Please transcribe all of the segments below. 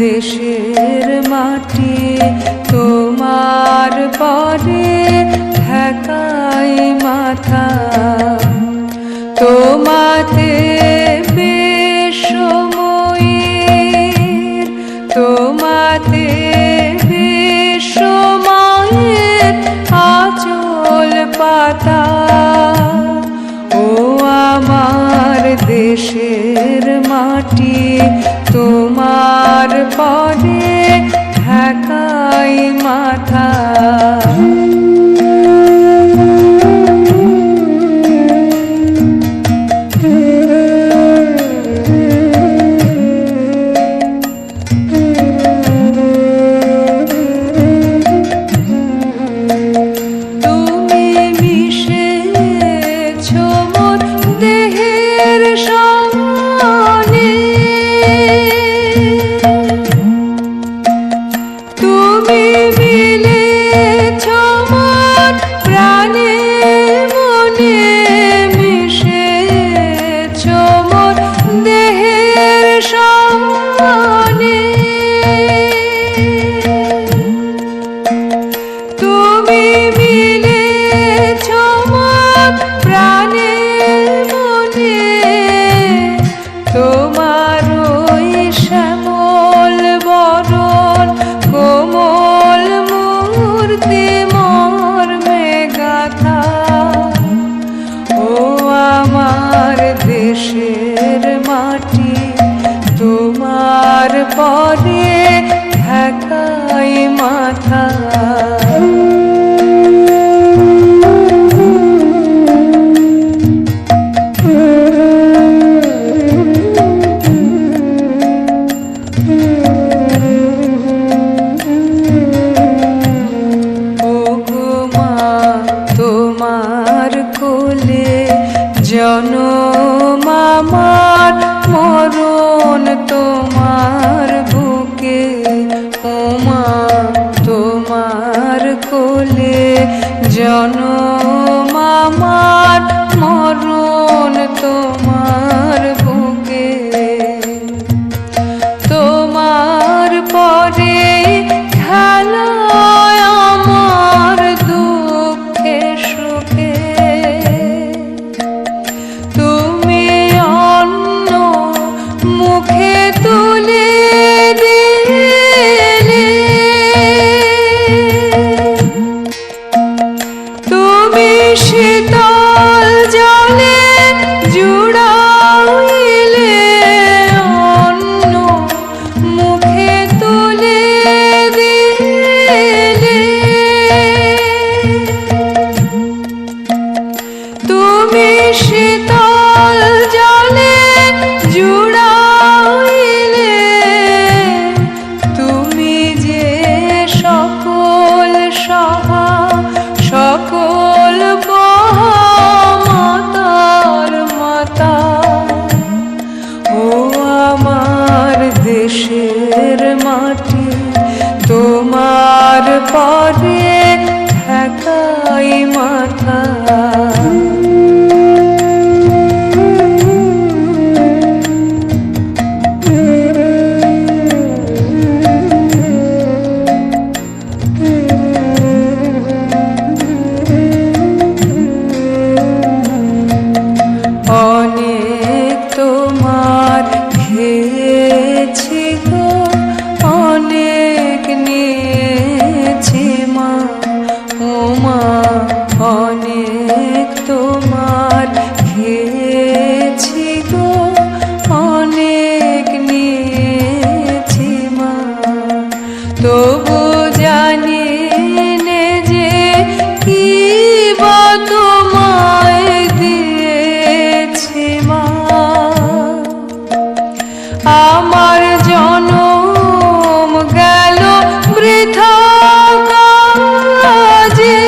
দেশের মাটি তোমার পরে ঢাকাই মাথা। তোমাতে বিশ্বময়ের, তোমাতে বিশ্বময়ের আঁচল পাতা। ও আমার দেশের মাটি তোমার পরে ঢাকাই মাথা। দেশের মাটি তোমার পরে ঢাকাই মাথা। তোমার কোলে জনম আমার, মরণ তোমার বুকে। ওমা তোমার কোলে জনম আমার, মরণ তোমার বুকে। তোমার পরে খেলা আমার দুঃখে সুখে। তুমি অন্য মুখে তুলে দিলে, তুমি শীতল জলে জুড়াইলে, অন্য মুখে তুলে দিলে। তুমি শীতল জলে জুড়াইলে, তুমি যে সকল সহা সকল মাতার মাতা। ও আমার দেশের মাটি তোমার পরে ঢাকাই মাথা। অনেক তোমার খেয়েছি গো, অনেক নিয়েছি মা। ও মা অনেক তোমার খেয়েছি গো, অনেক নিয়েছি মা। তবু জানি নে যে কি বা তোমায় দিয়েছি মা। আমার জনম গেল বৃথা কাজে,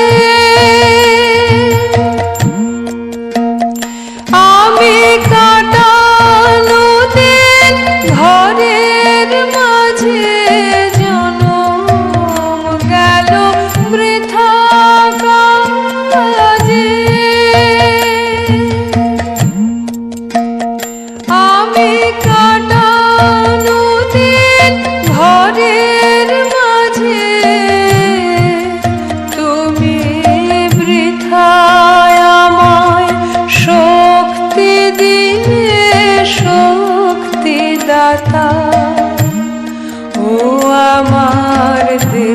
আমি কাটানো দিন ঘরের মাঝে। জনম গেল বৃথা কাজে, আমি কাটানো দিন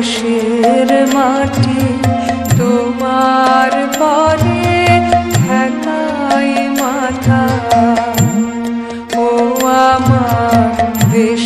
দেশের মাটি তোমার পরে ঠেকাই মাথা। ও আমার দেশ